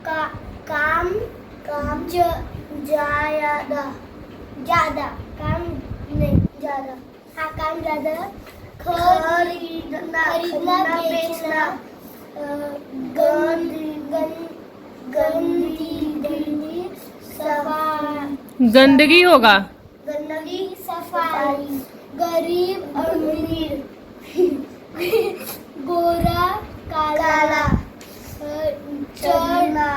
का काम काम ज्यादा ज्यादा काम नहीं ज्यादा हाँ काम ज्यादा खरीदना बेचना गंदी गंदी सफाई गंदगी होगा। गंदगी सफाई गरीब अमीर गोरा काला चढ़ना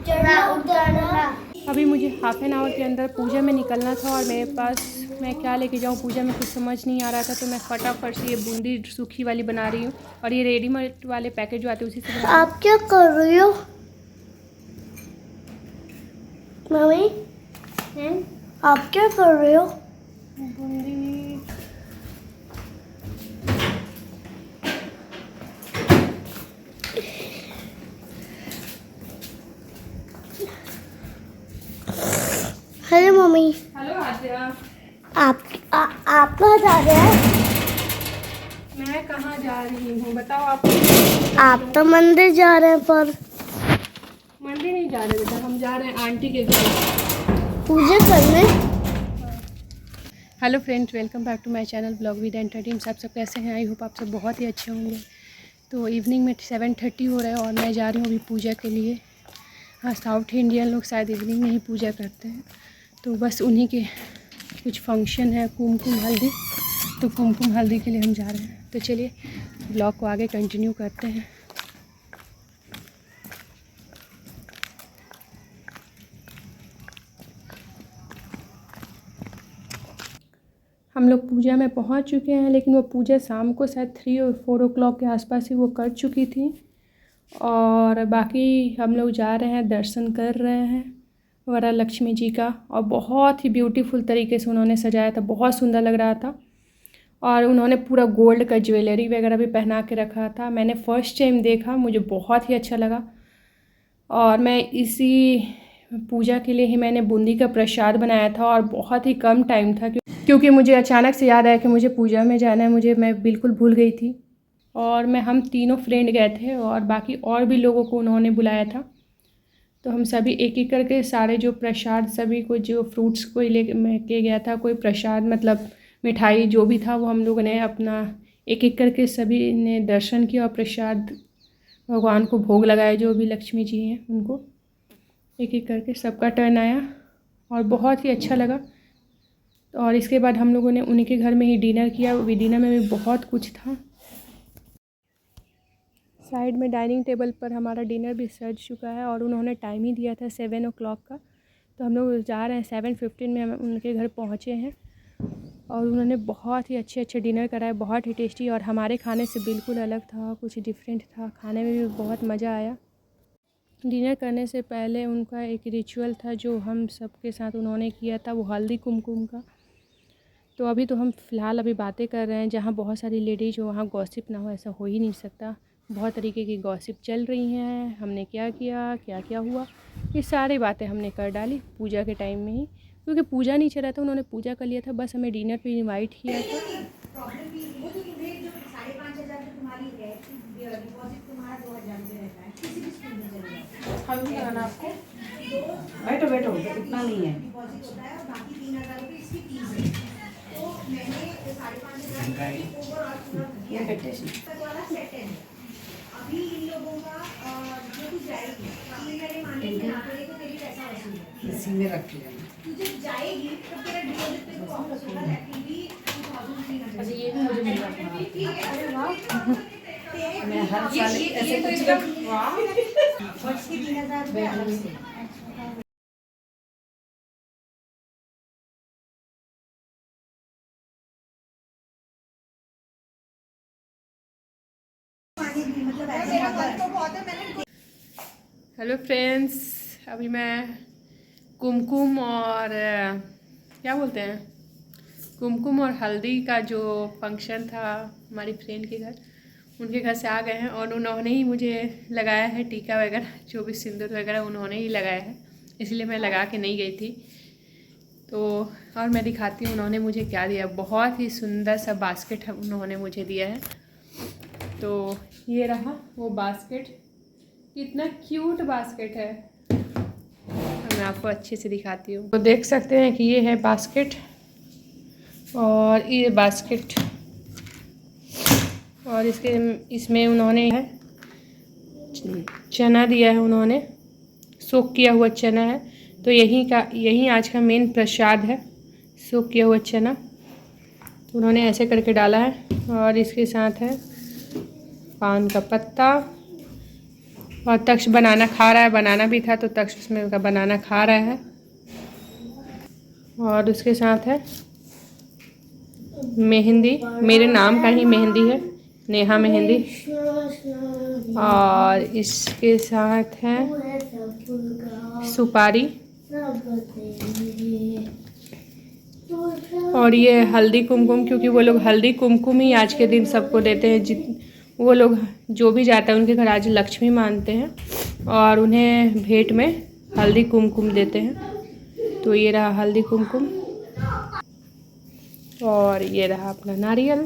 चढ़ना उतरना। अभी मुझे हाफ एन आवर के अंदर पूजा में निकलना था और मेरे पास मैं क्या लेके जाऊँ पूजा में कुछ समझ नहीं आ रहा था, तो मैं फटाफट से ये बूंदी सूखी वाली बना रही हूँ और ये रेडीमेड वाले पैकेट जो आते हैं उसी से बना। आप क्या कर रही हो मम्मी? आप क्या कर रहे हो? Bundi hello mummy. हेलो आद्या। आप कहाँ जा रहे हैं? मैं कहाँ जा रही हूँ बताओ आप? आप तो मंदिर जा रहे हैं पर मंदिर नहीं जा रहे बेटा, हम जा रहे हैं आंटी के घर पूजा करने। Hello friends, welcome back to my channel blog with entertainment. आप सब कैसे हैं? आई होप आप सब बहुत ही अच्छे होंगे। तो इवनिंग में 7:30 हो रहा है और मैं जा रही हूँ अभी पूजा के लिए। हाँ, साउथ इंडियन लोग शायद इवनिंग में ही पूजा करते हैं, तो बस उन्हीं के कुछ फंक्शन है, कुमकुम हल्दी, तो कुमकुम हल्दी के लिए हम जा रहे हैं। तो चलिए ब्लॉग को आगे कंटिन्यू करते हैं। हम लोग पूजा में पहुंच चुके हैं, लेकिन वो पूजा शाम को शायद 3 और 4 o'clock के आसपास ही वो कर चुकी थी। और बाकी हम लोग जा रहे हैं, दर्शन कर रहे हैं वरलक्ष्मी जी का, और बहुत ही ब्यूटीफुल तरीके से उन्होंने सजाया था, बहुत सुंदर लग रहा था। और उन्होंने पूरा गोल्ड का ज्वेलरी वगैरह भी पहना के रखा था। मैंने फ़र्स्ट टाइम देखा, मुझे बहुत ही अच्छा लगा। और मैं इसी पूजा के लिए ही मैंने बूंदी का प्रसाद बनाया था, और बहुत ही कम टाइम था क्योंकि मुझे अचानक से याद आया कि मुझे पूजा में जाना है। मैं बिल्कुल भूल गई थी। और हम तीनों फ्रेंड गए थे और बाकी और भी लोगों को उन्होंने बुलाया था। तो हम सभी एक एक करके सारे जो प्रसाद, सभी को जो फ्रूट्स कोई ले के गया था, कोई प्रसाद मतलब मिठाई जो भी था, वो हम लोगों ने अपना एक एक करके सभी ने दर्शन किया और प्रसाद भगवान को भोग लगाया। जो भी लक्ष्मी जी हैं उनको एक एक करके सबका टर्न आया और बहुत ही अच्छा लगा। और इसके बाद हम लोगों ने उन्हीं के घर में ही डिनर किया। डिनर में भी बहुत कुछ था। साइड में डाइनिंग टेबल पर हमारा डिनर भी सज चुका है और उन्होंने टाइम ही दिया था 7 o'clock का। तो हम लोग जा रहे हैं, 7:15 में हम उनके घर पहुँचे हैं और उन्होंने बहुत ही अच्छे डिनर कराए, बहुत ही टेस्टी, और हमारे खाने से बिल्कुल अलग था, कुछ डिफरेंट था। खाने में भी बहुत मज़ा आया। डिनर करने से पहले उनका एक रिचुअल था जो हम सबके साथ उन्होंने किया था, वो हल्दी कुमकुम का। तो अभी तो हम फ़िलहाल अभी बातें कर रहे हैं। जहाँ बहुत सारी लेडीज़ हो वहाँ गॉसिप ना हो, ऐसा हो ही नहीं सकता। बहुत तरीके की गॉसिप चल रही हैं, हमने क्या किया, क्या क्या हुआ, ये सारी बातें हमने कर डाली पूजा के टाइम में ही, क्योंकि पूजा नहीं चल रहा था, उन्होंने पूजा कर लिया था, बस हमें डिनर पे इनवाइट किया था। बैठो बैठो, इतना नहीं है। अभी इन लोगों का जो तू जाएगी, मैंने मान लिया तो तेरी पैसा वसूल है, इसी में रख लिया। तू जब जाएगी तब तेरा डिपॉजिट तेरे को वापस होगा। That will be 2300। अच्छा, ये भी मुझे मिला था। ठीक है, अरे वाह, मैं हर साल ऐसे कुछ वाह, फर्स्ट की 3000 रुपये अलग से। हेलो फ्रेंड्स, अभी मैं कुमकुम और क्या बोलते हैं, कुमकुम और हल्दी का जो फंक्शन था हमारी फ्रेंड के घर, उनके घर से आ गए हैं और उन्होंने ही मुझे लगाया है टीका वगैरह, जो भी सिंदूर वगैरह उन्होंने ही लगाया है, इसलिए मैं लगा के नहीं गई थी। तो और मैं दिखाती हूँ उन्होंने मुझे क्या दिया। बहुत ही सुंदर सा बास्केट उन्होंने मुझे दिया है। तो ये रहा वो बास्केट, कितना क्यूट बास्केट है। मैं आपको अच्छे से दिखाती हूँ। तो देख सकते हैं कि ये है बास्केट, और ये बास्केट, और इसमें उन्होंने है चना दिया है, उन्होंने सोक किया हुआ चना है। तो यही आज का मेन प्रसाद है, सोक किया हुआ चना। तो उन्होंने ऐसे करके डाला है, और इसके साथ है पान का पत्ता, और तक्ष बनाना खा रहा है। बनाना भी था तो तक्ष उसमें का बनाना खा रहा है। और उसके साथ है मेहंदी, मेरे नाम का ही मेहंदी है, नेहा मेहंदी। और इसके साथ है सुपारी, और ये हल्दी कुमकुम, क्योंकि वो लोग हल्दी कुमकुम ही आज के दिन सबको देते हैं। वो लोग जो भी जाता है उनके घर आज लक्ष्मी मानते हैं, और उन्हें भेंट में हल्दी कुमकुम देते हैं। तो ये रहा हल्दी कुमकुम, और ये रहा अपना नारियल।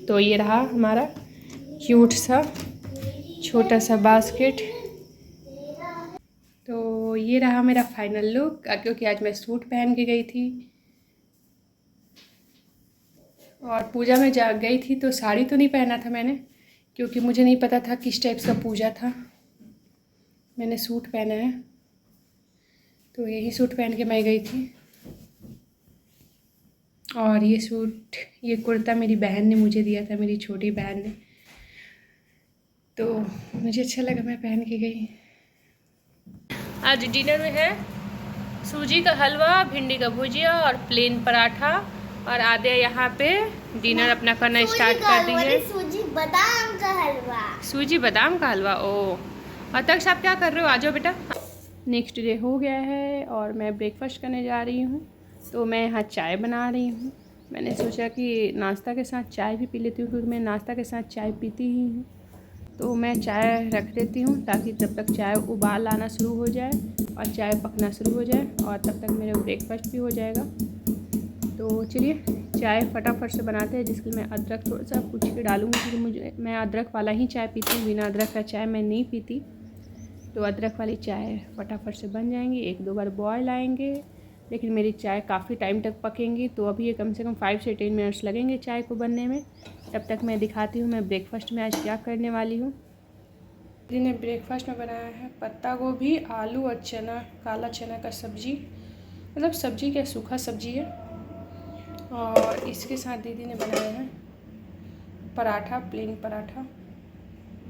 तो ये रहा हमारा क्यूट सा छोटा सा बास्केट। तो ये रहा मेरा फाइनल लुक, क्योंकि आज मैं सूट पहन के गई थी, और पूजा में जा गई थी तो साड़ी तो नहीं पहना था मैंने, क्योंकि मुझे नहीं पता था किस टाइप का पूजा था। मैंने सूट पहना है, तो यही सूट पहन के मैं गई थी। और ये कुर्ता मेरी बहन ने मुझे दिया था, मेरी छोटी बहन ने, तो मुझे अच्छा लगा, मैं पहन के गई। आज डिनर में है सूजी का हलवा, भिंडी का भुजिया और प्लेन पराठा। और आधे यहाँ पे डिनर अपना करना स्टार्ट कर दी है। सूजी बादाम का हलवा, सूजी बादाम का हलवा। ओ, और तक आप क्या कर रहे हो? आ जाओ बेटा। नेक्स्ट डे हो गया है और मैं ब्रेकफास्ट करने जा रही हूँ। तो मैं यहाँ चाय बना रही हूँ। मैंने सोचा कि नाश्ता के साथ चाय भी पी लेती हूँ, क्योंकि मैं नाश्ता के साथ चाय पीती ही हूँ। तो मैं चाय रख देती हूँ ताकि तब तक चाय उबाल आना शुरू हो जाए और चाय पकना शुरू हो जाए, और तब तक मेरा ब्रेकफास्ट भी हो जाएगा। तो चलिए चाय फटाफट से बनाते हैं, जिसके लिए मैं अदरक थोड़ा सा कुछ के डालूँगी, क्योंकि मैं अदरक वाला ही चाय पीती हूँ, बिना अदरक का चाय मैं नहीं पीती। तो अदरक वाली चाय फटाफट से बन जाएंगी, 1-2 बार बॉयल आएंगे, लेकिन मेरी चाय काफ़ी टाइम तक पकेंगी। तो अभी ये कम से कम 5 से 10 मिनट्स लगेंगे चाय को बनने में। तब तक मैं दिखाती हूँ मैं ब्रेकफास्ट में आज क्या करने वाली हूँ। दीदी ने ब्रेकफास्ट में बनाया है पत्ता गोभी, आलू और चना, काला चना का सब्जी, मतलब सब्जी क्या, सूखा सब्जी है। और इसके साथ दीदी ने बनाया है पराठा, प्लेन पराठा।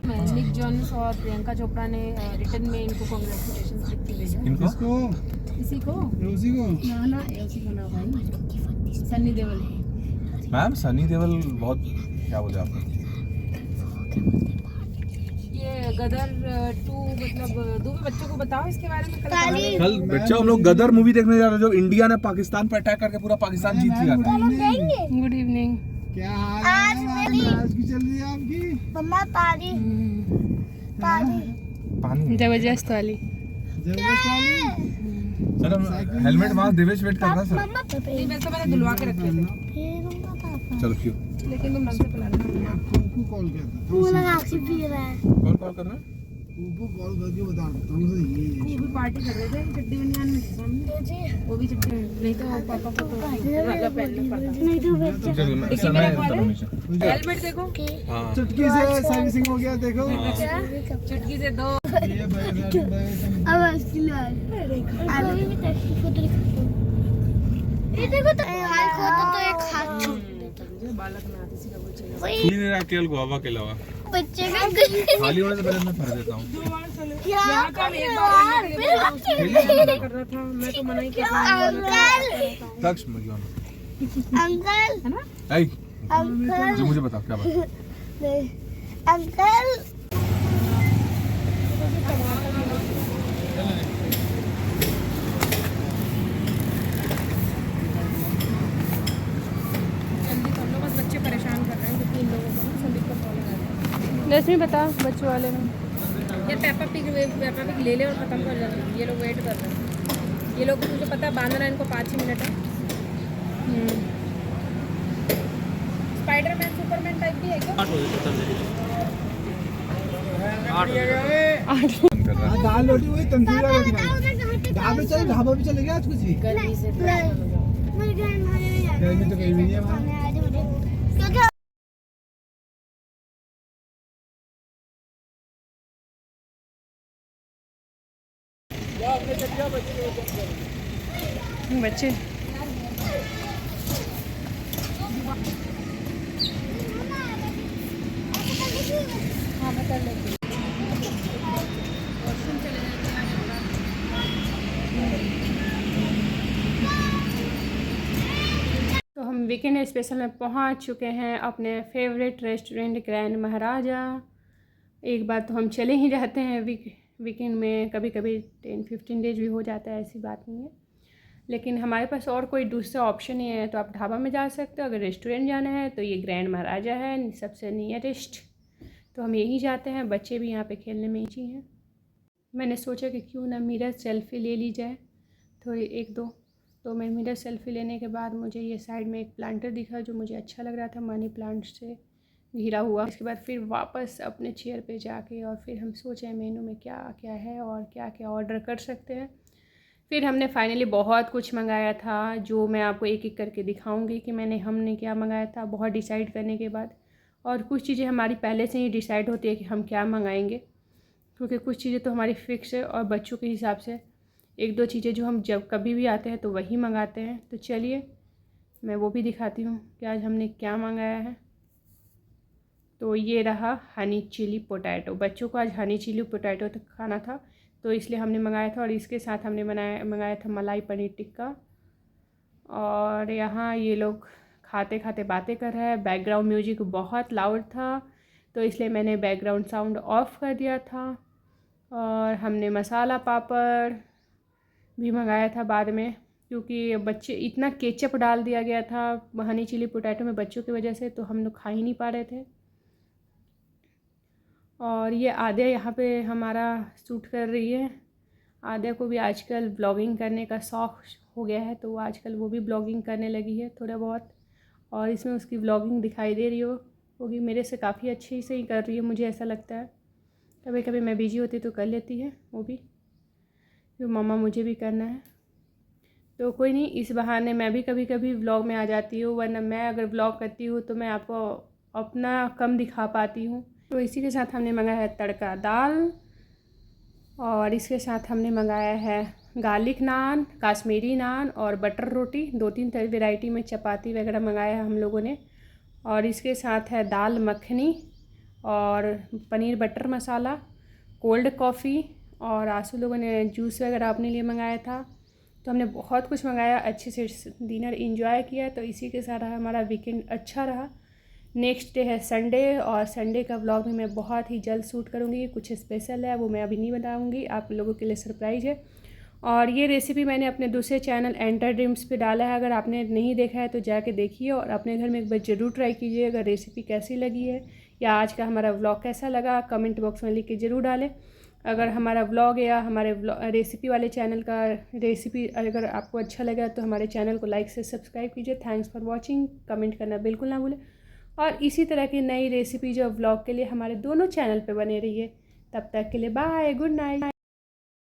निक जोन्स और प्रियंका चोपड़ा ने रिटर्न में इनको कांग्रेचुलेशंस लिख के भेजा। इसी को ना उसी को ना भाई, सन्नी देओल। मैम सनी देओल बहुत क्या बोले आपने? ये गदर 2 मतलब 2 बच्चों को बताओ इसके बारे में। कल बच्चों हम लोग गदर मूवी देखने जा रहे हैं, जो इंडिया ने पाकिस्तान पर अटैक करके पूरा पाकिस्तान जीत लिया था। Good evening. क्या हाल है? आज की चल रही है आपकी? मम्मा पानी पानी जबरदस्त वाली। सर हम हेलमेट मास्क देवेश वेट कर रहा है सर। नहीं, वैसे मैंने धुलवा के रखे थे, चलो क्यों लेकिन तुम ढंग से पिला लेना। आपको कॉल किया था। वो लगा के पी रहा है। कौन कॉल कर रहा है? आपको कॉल करके बता देता हूँ सर, ये वो भी पार्टी कर रहे थे चड्डी बनियान में सामने, वो भी चड्डी, नहीं तो पापा को तो लगा पहनना पड़ता। नहीं तो बच्चा सर मैं उतर हूं नीचे। हेलमेट देखो, हां चुटकी से सर्विसिंग हो गया, देखो चुटकी से 2। ये भाई अब इसकी आलू भी टैक्सी फोटो ये देखो तो हाल खोतो तो एक हाथ छूट बालक में आती सी का वो चाहिए। सुनी नहीं रहा केवल गोवा के अलावा बच्चे का खाली होने से पहले मैं भर देता हूँ। क्या कर रहा था मैं तो मना ही किया अंकल तक्ष मुझे अंकल है ना। ऐ अंकल जो मुझे बता क्या बात? अंकल बच्चे परेशान कर रहे हैं क्योंकि इन लोगों को ना संदीप का कॉल आ रहा है। रश्मि बता बच्चों वाले में ये पेपा पिग ले ले और ख़त्म कर जाते। ये लोग वेट कर रहे हैं। ये लोग मुझे पता है बांधना है इनको 5 ही मिनट है। स्पाइडरमैन सुपरमैन टाइप भी है क्या? 8 बजे तक हाँ, दाल रोटी वही तंदूरी रोटी ढाबे चले, ढाबा भी चले गया आज कुछ ही। गर्मी से गर्मी तो कहीं भी नहीं है वहाँ। बच्चे हाँ मैं कर लेती हूँ। तो हम वीकेंड स्पेशल में पहुंच चुके हैं अपने फेवरेट रेस्टोरेंट ग्रैंड महाराजा। एक बार तो हम चले ही जाते हैं वीकेंड में, कभी कभी 10-15 डेज भी हो जाता है, ऐसी बात नहीं है। लेकिन हमारे पास और कोई दूसरा ऑप्शन नहीं है, तो आप ढाबा में जा सकते हो। अगर रेस्टोरेंट जाना है तो ये ग्रैंड महाराजा है सबसे नियरेस्ट, तो हम यहीं जाते हैं। बच्चे भी यहाँ पे खेलने में ही हैं। मैंने सोचा कि क्यों ना मिरर सेल्फ़ी ले ली जाए थोड़ी 1-2। तो मैं मिरर सेल्फ़ी लेने के बाद मुझे ये साइड में एक प्लांटर दिखा जो मुझे अच्छा लग रहा था, मनी प्लांट से घिरा हुआ। इसके बाद फिर वापस अपने चेयर पे जाके और फिर हम सोचे मेनू में क्या क्या है और क्या क्या ऑर्डर कर सकते हैं। फिर हमने फाइनली बहुत कुछ मंगाया था, जो मैं आपको एक एक करके दिखाऊंगी कि हमने क्या मंगाया था बहुत डिसाइड करने के बाद। और कुछ चीज़ें हमारी पहले से ही डिसाइड होती है कि हम क्या मंगाएंगे, क्योंकि कुछ चीज़ें तो हमारी फ़िक्स है और बच्चों के हिसाब से 1-2 चीज़ें जो हम जब कभी भी आते हैं तो वही मंगाते हैं। तो चलिए मैं वो भी दिखाती हूँ कि आज हमने क्या मंगाया है। तो ये रहा हनी चिली पोटैटो। बच्चों को आज हनी चिली पोटैटो खाना था, तो इसलिए हमने मंगाया था। और इसके साथ हमने मंगाया था मलाई पनीर टिक्का। और यहाँ ये लोग खाते खाते बातें कर रहे हैं। बैकग्राउंड म्यूजिक बहुत लाउड था, तो इसलिए मैंने बैकग्राउंड साउंड ऑफ कर दिया था। और हमने मसाला पापड़ भी मंगाया था बाद में, क्योंकि बच्चे इतना केचप डाल दिया गया था हनी चिली पोटैटो में बच्चों की वजह से, तो हम लोग खा ही नहीं पा रहे थे। और ये आद्या यहाँ पे हमारा शूट कर रही है। आद्या को भी आजकल ब्लॉगिंग करने का शौक़ हो गया है, तो वो आजकल वो भी ब्लॉगिंग करने लगी है थोड़ा बहुत। और इसमें उसकी ब्लॉगिंग दिखाई दे रही होगी, मेरे से काफ़ी अच्छी से ही कर रही है, मुझे ऐसा लगता है। कभी कभी मैं बिजी होती तो कर लेती है वो भी, तो मम्मा मुझे भी करना है। तो कोई नहीं, इस बहाने मैं भी कभी कभी व्लॉग में आ जाती हूँ, वरना मैं अगर व्लॉग करती हूँ तो मैं आपको अपना कम दिखा पाती हूँ। तो इसी के साथ हमने मंगाया है तड़का दाल, और इसके साथ हमने मंगाया है गार्लिक नान, काश्मीरी नान और बटर रोटी। 2-3 वैरायटी में चपाती वगैरह मंगाया है हम लोगों ने। और इसके साथ है दाल मखनी और पनीर बटर मसाला, कोल्ड कॉफ़ी, और आंसू लोगों ने जूस वगैरह अपने लिए मंगाया था। तो हमने बहुत कुछ मंगाया, अच्छे से डिनर एंजॉय किया। तो इसी के साथ हमारा वीकेंड अच्छा रहा। नेक्स्ट डे है संडे, और संडे का व्लॉग भी मैं बहुत ही जल्द शूट करूँगी। कुछ स्पेशल है वो मैं अभी नहीं बताऊँगी, आप लोगों के लिए सरप्राइज़ है। और ये रेसिपी मैंने अपने दूसरे चैनल एंटर ड्रीम्स पे डाला है, अगर आपने नहीं देखा है तो जाके देखिए और अपने घर में एक बार ज़रूर ट्राई कीजिए। अगर रेसिपी कैसी लगी है या आज का हमारा व्लॉग कैसा लगा, कमेंट बॉक्स में लिख के ज़रूर डालें। अगर हमारा व्लॉग या हमारे रेसिपी वाले चैनल का रेसिपी अगर आपको अच्छा लगा तो हमारे चैनल को लाइक से सब्सक्राइब कीजिए। थैंक्स फॉर वॉचिंग, कमेंट करना बिल्कुल ना भूलें। और इसी तरह की नई रेसिपी जो व्लॉग के लिए हमारे दोनों चैनल पे बने रहिए। तब तक के लिए बाय, गुड नाइट।